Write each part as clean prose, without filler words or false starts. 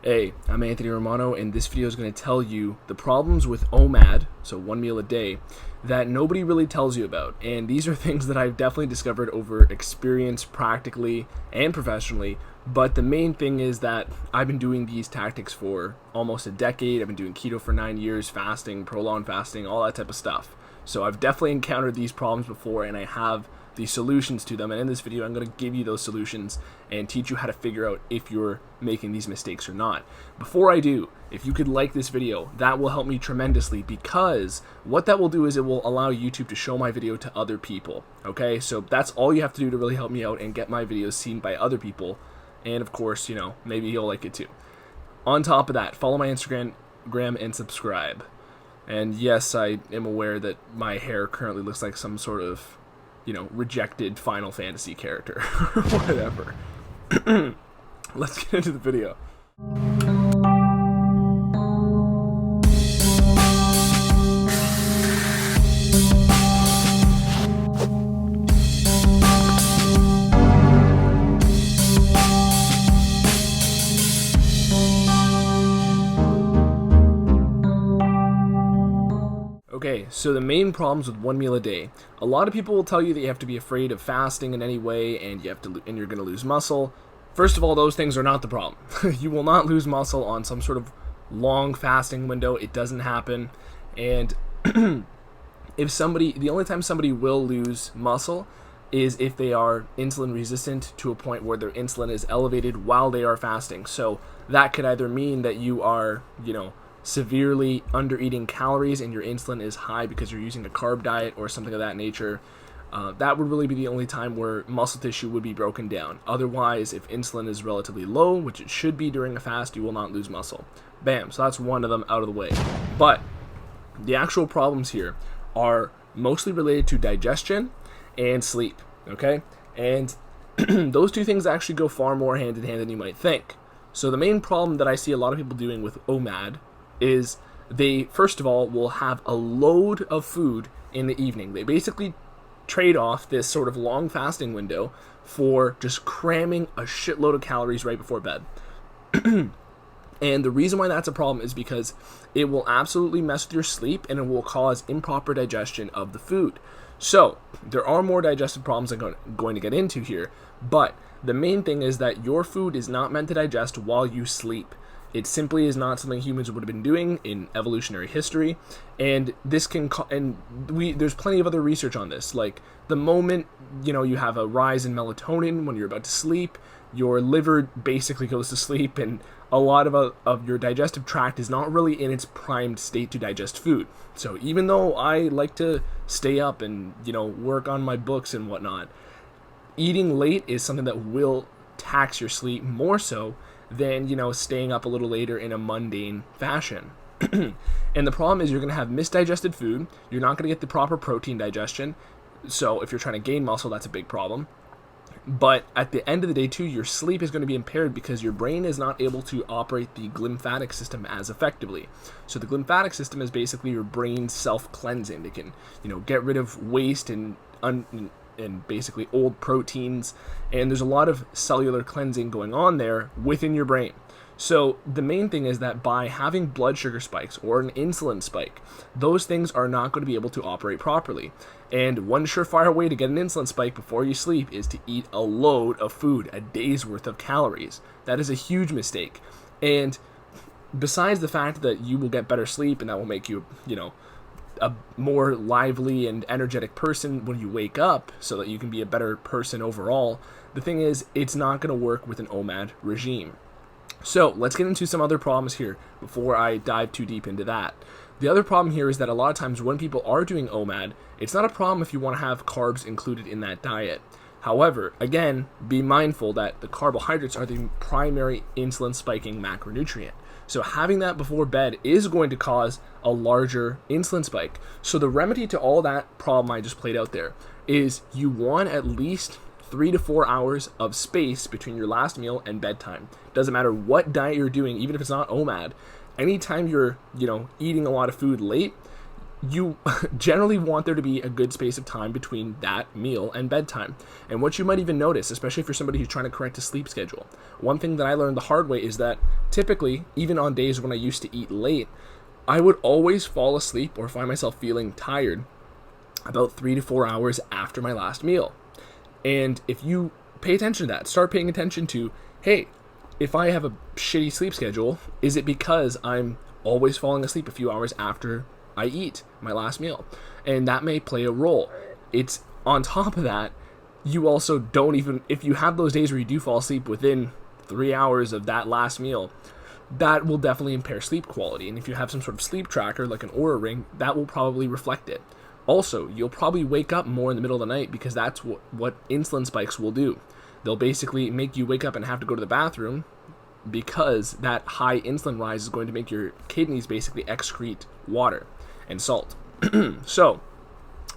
Hey, I'm Anthony Romano, and this video is going to tell you the problems with OMAD, so 1 meal a day, that nobody really tells you about. And these are things that I've definitely discovered over experience practically and professionally. But the main thing is that I've been doing these tactics for almost a decade. I've been doing keto for 9 years, fasting, prolonged fasting, all that type of stuff. So I've definitely encountered these problems before, and I have the solutions to them. And in this video, I'm going to give you those solutions and teach you how to figure out if you're making these mistakes or not. Before I do, if you could like this video, that will help me tremendously, because what that will do is it will allow YouTube to show my video to other people. Okay, so that's all you have to do to really help me out and get my videos seen by other people. And of course, you know, maybe you'll like it too. On top of that, follow my Instagram and subscribe. And yes, I am aware that my hair currently looks like some sort of, you know, rejected Final Fantasy character or whatever. Let's get into the video. Okay, so the main problems with 1 meal a day. A lot of people will tell you that you have to be afraid of fasting in any way, and you're going to lose muscle. First of all, those things are not the problem. You will not lose muscle on some sort of long fasting window. It doesn't happen. And the only time somebody will lose muscle is if they are insulin resistant to a point where their insulin is elevated while they are fasting. So that could either mean that you are, severely under eating calories and your insulin is high because you're using a carb diet or something of that nature. That would really be the only time where muscle tissue would be broken down. Otherwise, if insulin is relatively low, which it should be during a fast, you will not lose muscle. Bam, so that's one of them out of the way. But the actual problems here are mostly related to digestion and sleep, okay? And those two things actually go far more hand in hand than you might think. So the main problem that I see a lot of people doing with OMAD is they, first of all, will have a load of food in the evening. They basically trade off this sort of long fasting window for just cramming a shitload of calories right before bed. And the reason why that's a problem is because it will absolutely mess with your sleep and it will cause improper digestion of the food. So there are more digestive problems I'm going to get into here, but the main thing is that your food is not meant to digest while you sleep. It simply is not something humans would have been doing in evolutionary history, and this can there's plenty of other research on this. Like the moment you have a rise in melatonin when you're about to sleep, your liver basically goes to sleep, and a lot of your digestive tract is not really in its primed state to digest food. So even though I like to stay up and work on my books and whatnot, eating late is something that will tax your sleep more so than staying up a little later in a mundane fashion. And the problem is you're going to have misdigested food. You're not going to get the proper protein digestion. So if you're trying to gain muscle, that's a big problem. But at the end of the day too, your sleep is going to be impaired because your brain is not able to operate the glymphatic system as effectively. So the glymphatic system is basically your brain's self-cleansing. It can get rid of waste and basically old proteins, and there's a lot of cellular cleansing going on there within your brain. So the main thing is that by having blood sugar spikes or an insulin spike, those things are not going to be able to operate properly. And one surefire way to get an insulin spike before you sleep is to eat a load of food, a day's worth of calories. That is a huge mistake. And besides the fact that you will get better sleep and that will make you, a more lively and energetic person when you wake up so that you can be a better person overall, the thing is, it's not going to work with an OMAD regime. So let's get into some other problems here before I dive too deep into that. The other problem here is that a lot of times when people are doing OMAD, it's not a problem if you want to have carbs included in that diet. However, again, be mindful that the carbohydrates are the primary insulin spiking macronutrient. So having that before bed is going to cause a larger insulin spike. So the remedy to all that problem I just played out there is you want at least 3 to 4 hours of space between your last meal and bedtime. Doesn't matter what diet you're doing, even if it's not OMAD. Anytime you're, eating a lot of food late, you generally want there to be a good space of time between that meal and bedtime. And what you might even notice, especially for somebody who's trying to correct a sleep schedule, one thing that I learned the hard way is that typically, even on days when I used to eat late, I would always fall asleep or find myself feeling tired about 3 to 4 hours after my last meal. And if you pay attention to that, start paying attention to, hey, if I have a shitty sleep schedule, is it because I'm always falling asleep a few hours after I eat my last meal? And that may play a role. It's on top of that, you also don't even, if you have those days where you do fall asleep within 3 hours of that last meal, that will definitely impair sleep quality. And if you have some sort of sleep tracker, like an Oura Ring, that will probably reflect it. Also, you'll probably wake up more in the middle of the night because that's what insulin spikes will do. They'll basically make you wake up and have to go to the bathroom because that high insulin rise is going to make your kidneys basically excrete water and salt. So,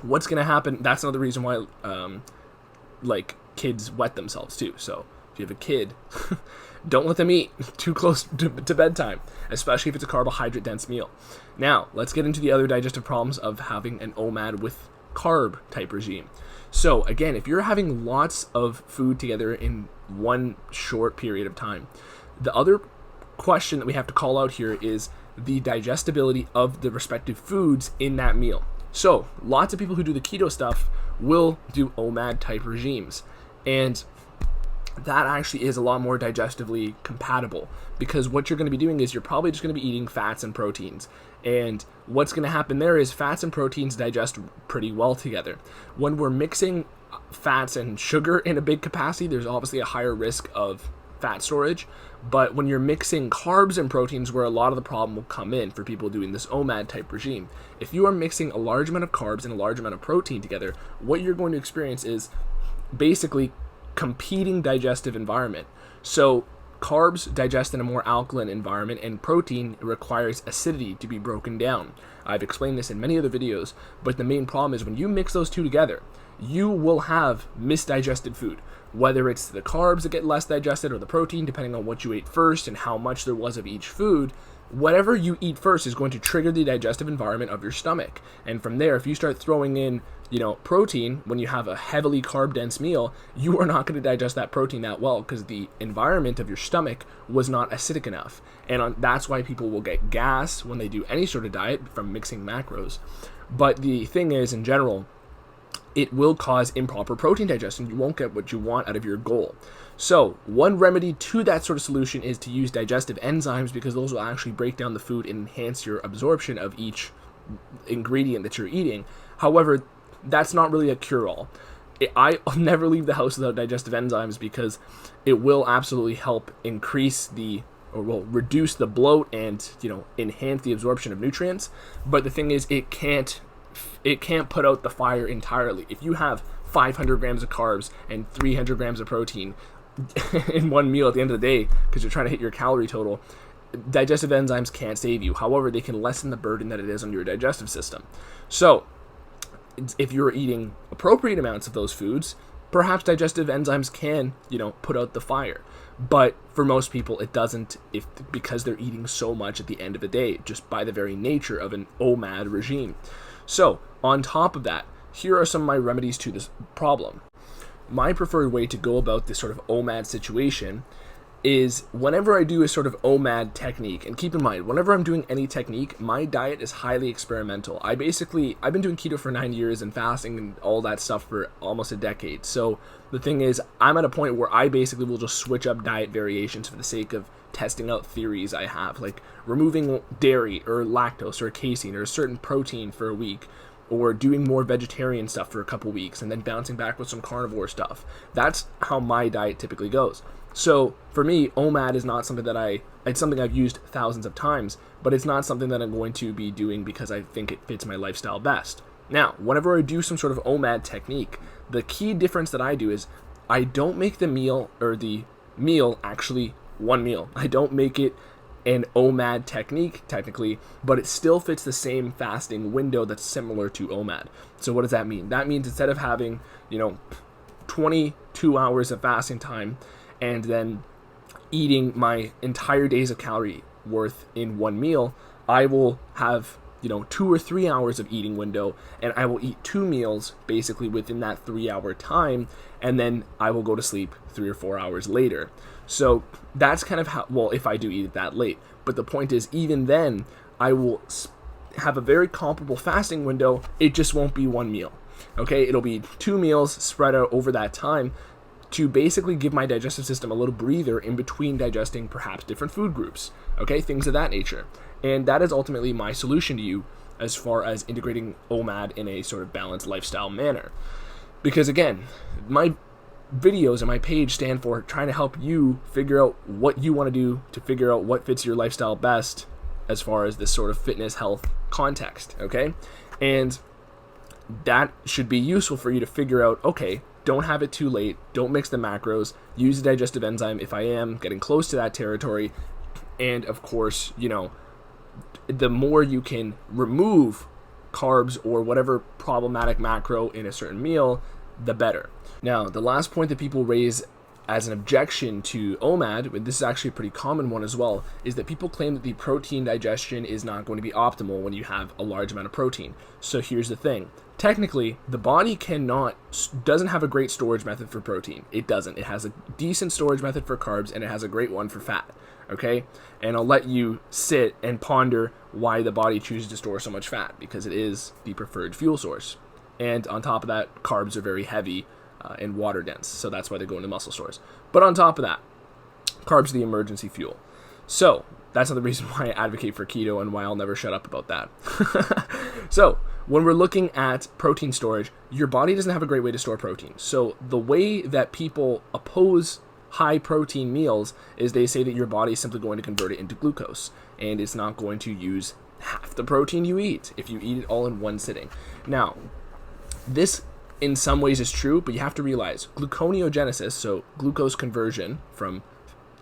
what's going to happen? That's another reason why, kids wet themselves too. So, if you have a kid, don't let them eat too close to bedtime, especially if it's a carbohydrate-dense meal. Now, let's get into the other digestive problems of having an OMAD with carb type regime. So, again, if you're having lots of food together in one short period of time, the other question that we have to call out here is the digestibility of the respective foods in that meal. So, lots of people who do the keto stuff will do OMAD type regimes, and that actually is a lot more digestively compatible, because what you're going to be doing is you're probably just going to be eating fats and proteins. And what's going to happen there is fats and proteins digest pretty well together. When we're mixing fats and sugar in a big capacity, there's obviously a higher risk of fat storage. But when you're mixing carbs and proteins, where a lot of the problem will come in for people doing this OMAD type regime, if you are mixing a large amount of carbs and a large amount of protein together, what you're going to experience is basically competing digestive environment. So carbs digest in a more alkaline environment, and protein requires acidity to be broken down. I've explained this in many other videos, but the main problem is when you mix those two together, you will have misdigested food, whether it's the carbs that get less digested or the protein, depending on what you ate first and how much there was of each food. Whatever you eat first is going to trigger the digestive environment of your stomach. And from there, if you start throwing in, protein, when you have a heavily carb-dense meal, you are not going to digest that protein that well because the environment of your stomach was not acidic enough. And that's why people will get gas when they do any sort of diet from mixing macros. But the thing is, in general, it will cause improper protein digestion. You won't get what you want out of your goal. So one remedy to that sort of solution is to use digestive enzymes, because those will actually break down the food and enhance your absorption of each ingredient that you're eating. However, that's not really a cure-all. I'll never leave the house without digestive enzymes, because it will absolutely help reduce the bloat and, enhance the absorption of nutrients. But the thing is, it can't put out the fire entirely. If you have 500 grams of carbs and 300 grams of protein in one meal at the end of the day, because you're trying to hit your calorie total, digestive enzymes can't save you. However, they can lessen the burden that it is on your digestive system. So, if you're eating appropriate amounts of those foods, perhaps digestive enzymes can, put out the fire. But for most people, it doesn't, because they're eating so much at the end of the day, just by the very nature of an OMAD regime. So, on top of that, here are some of my remedies to this problem. My preferred way to go about this sort of OMAD situation is whenever I do a sort of OMAD technique, and keep in mind, whenever I'm doing any technique, my diet is highly experimental. I've been doing keto for 9 years and fasting and all that stuff for almost a decade. So the thing is, I'm at a point where I basically will just switch up diet variations for the sake of testing out theories I have, like removing dairy or lactose or casein or a certain protein for a week, or doing more vegetarian stuff for a couple weeks and then bouncing back with some carnivore stuff. That's how my diet typically goes. So for me, OMAD is not something it's something I've used thousands of times, but it's not something that I'm going to be doing because I think it fits my lifestyle best. Now, whenever I do some sort of OMAD technique, the key difference that I do is I don't make the meal actually one meal. I don't make it an OMAD technique, technically, but it still fits the same fasting window that's similar to OMAD. So what does that mean? That means instead of having, 22 hours of fasting time and then eating my entire days of calorie worth in one meal, I will have 2 or 3 hours of eating window, and I will eat 2 meals basically within that 3-hour time, and then I will go to sleep 3 or 4 hours later. So that's kind of how, well, if I do eat it that late. But the point is, even then, I will have a very comparable fasting window. It just won't be 1 meal. Okay, it'll be 2 meals spread out over that time to basically give my digestive system a little breather in between digesting perhaps different food groups. Okay, things of that nature. And that is ultimately my solution to you as far as integrating OMAD in a sort of balanced lifestyle manner. Because again, my videos and my page stand for trying to help you figure out what you want to do to figure out what fits your lifestyle best as far as this sort of fitness health context, okay? And that should be useful for you to figure out, okay, don't have it too late, don't mix the macros, use the digestive enzyme if I am getting close to that territory, and of course, the more you can remove carbs or whatever problematic macro in a certain meal, the better. Now, the last point that people raise as an objection to OMAD, and this is actually a pretty common one as well, is that people claim that the protein digestion is not going to be optimal when you have a large amount of protein. So here's the thing. Technically, the body doesn't have a great storage method for protein. It doesn't. It has a decent storage method for carbs, and it has a great one for fat. Okay? And I'll let you sit and ponder why the body chooses to store so much fat, because it is the preferred fuel source. And on top of that, carbs are very heavy and water dense, so that's why they go into muscle stores. But on top of that, carbs are the emergency fuel. So that's another reason why I advocate for keto and why I'll never shut up about that. So when we're looking at protein storage, your body doesn't have a great way to store protein. So the way that people oppose high protein meals is they say that your body is simply going to convert it into glucose, and it's not going to use half the protein you eat if you eat it all in one sitting. Now, this in some ways is true, but you have to realize gluconeogenesis, so glucose conversion from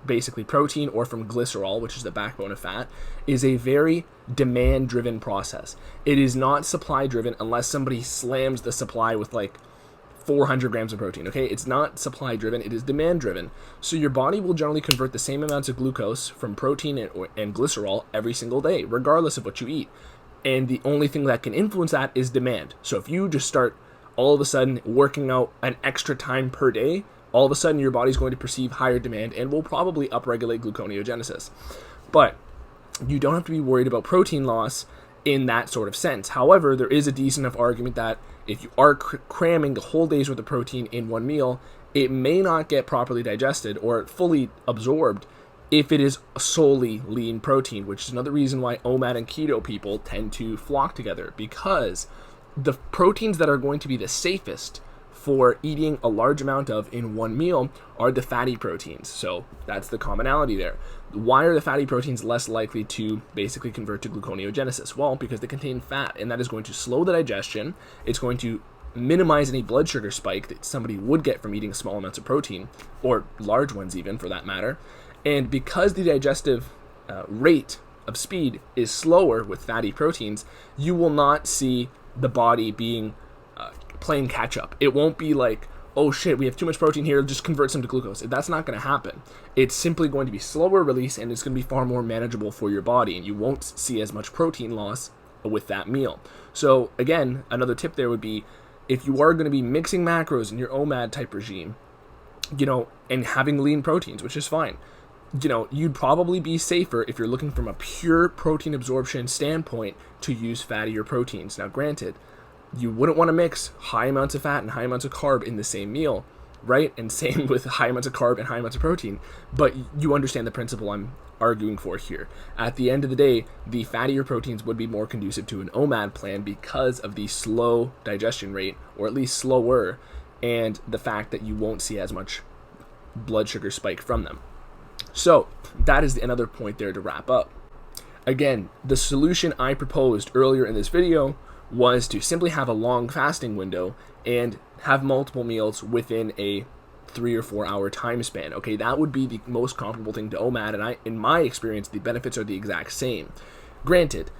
basically protein or from glycerol, which is the backbone of fat, is a very demand-driven process. It is not supply-driven unless somebody slams the supply with like 400 grams of protein, okay? It's not supply-driven, it is demand-driven. So your body will generally convert the same amounts of glucose from protein and glycerol every single day, regardless of what you eat. And the only thing that can influence that is demand. So if you just start all of a sudden working out an extra time per day, all of a sudden your body's going to perceive higher demand and will probably upregulate gluconeogenesis. But you don't have to be worried about protein loss in that sort of sense. However, there is a decent enough argument that if you are cramming the whole day's worth of protein in one meal, it may not get properly digested or fully absorbed if it is solely lean protein, which is another reason why OMAD and keto people tend to flock together, because the proteins that are going to be the safest for eating a large amount of in one meal are the fatty proteins. So that's the commonality there. Why are the fatty proteins less likely to basically convert to gluconeogenesis? Well, because they contain fat, and that is going to slow the digestion. It's going to minimize any blood sugar spike that somebody would get from eating small amounts of protein, or large ones even for that matter. And because the digestive rate of speed is slower with fatty proteins, you will not see the body being playing catch up. It won't be like, oh shit, we have too much protein here, just convert some to glucose. That's not going to happen. It's simply going to be slower release, and it's going to be far more manageable for your body, and you won't see as much protein loss with that meal. So again, another tip there would be, if you are going to be mixing macros in your OMAD type regime, and having lean proteins, which is fine, you'd probably be safer if you're looking from a pure protein absorption standpoint to use fattier proteins. Now, granted, you wouldn't want to mix high amounts of fat and high amounts of carb in the same meal, right? And same with high amounts of carb and high amounts of protein. But you understand the principle I'm arguing for here. At the end of the day, the fattier proteins would be more conducive to an OMAD plan because of the slow digestion rate, or at least slower, and the fact that you won't see as much blood sugar spike from them. So that is another point there to wrap up. Again, the solution I proposed earlier in this video was to simply have a long fasting window and have multiple meals within a 3 or 4 hour time span. Okay, that would be the most comparable thing to OMAD, and in my experience, the benefits are the exact same. Granted,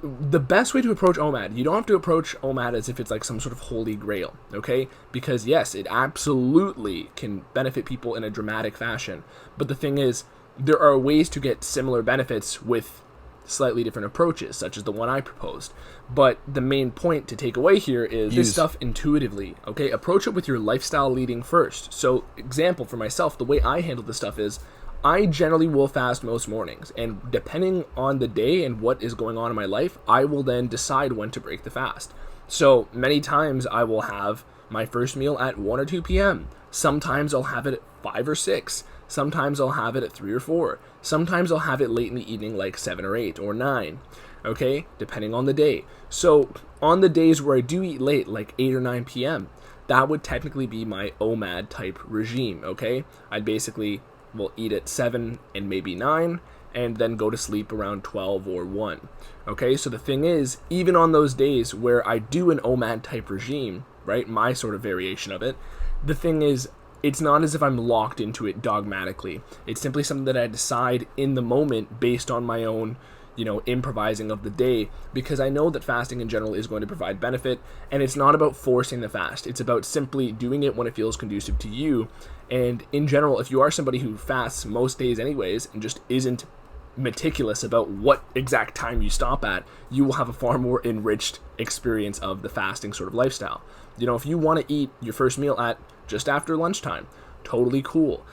the best way to approach OMAD, you don't have to approach OMAD as if it's like some sort of holy grail, okay? Because yes, it absolutely can benefit people in a dramatic fashion. But the thing is, there are ways to get similar benefits with slightly different approaches, such as the one I proposed. But the main point to take away here is this stuff intuitively, okay? Approach it with your lifestyle leading first. So, example for myself, the way I handle this stuff is I generally will fast most mornings, and depending on the day and what is going on in my life, I will then decide when to break the fast. So many times I will have my first meal at 1 or 2 p.m. Sometimes I'll have it at 5 or 6. Sometimes I'll have it at 3 or 4. Sometimes I'll have it late in the evening, like 7 or 8 or 9, okay, depending on the day. So on the days where I do eat late, like 8 or 9 p.m., that would technically be my OMAD type regime, okay? I'd basically will eat at 7 and maybe 9, and then go to sleep around 12 or 1. Okay, so the thing is, even on those days where I do an OMAD type regime, right, my sort of variation of it, the thing is, it's not as if I'm locked into it dogmatically. It's simply something that I decide in the moment based on my own, improvising of the day, because I know that fasting in general is going to provide benefit, and it's not about forcing the fast. It's about simply doing it when it feels conducive to you. And in general, if you are somebody who fasts most days anyways and just isn't meticulous about what exact time you stop at, you will have a far more enriched experience of the fasting sort of lifestyle. If you want to eat your first meal at just after lunchtime, totally cool.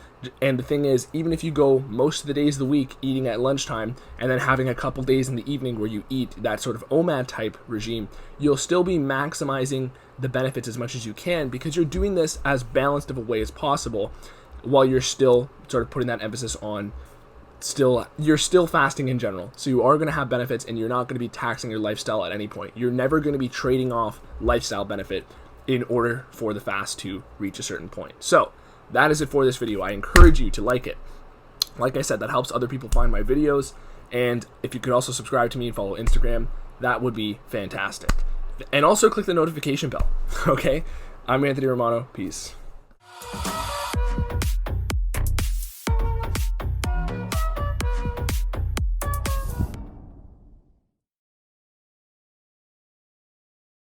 And the thing is, even if you go most of the days of the week eating at lunchtime and then having a couple days in the evening where you eat that sort of OMAD type regime, you'll still be maximizing the benefits as much as you can, because you're doing this as balanced of a way as possible while you're still sort of putting that emphasis on you're still fasting in general. So you are going to have benefits, and you're not going to be taxing your lifestyle at any point. You're never going to be trading off lifestyle benefit in order for the fast to reach a certain point. So that is it for this video. I encourage you to like it. Like I said, that helps other people find my videos. And if you could also subscribe to me and follow Instagram, that would be fantastic. And also click the notification bell. Okay? I'm Anthony Romano. Peace.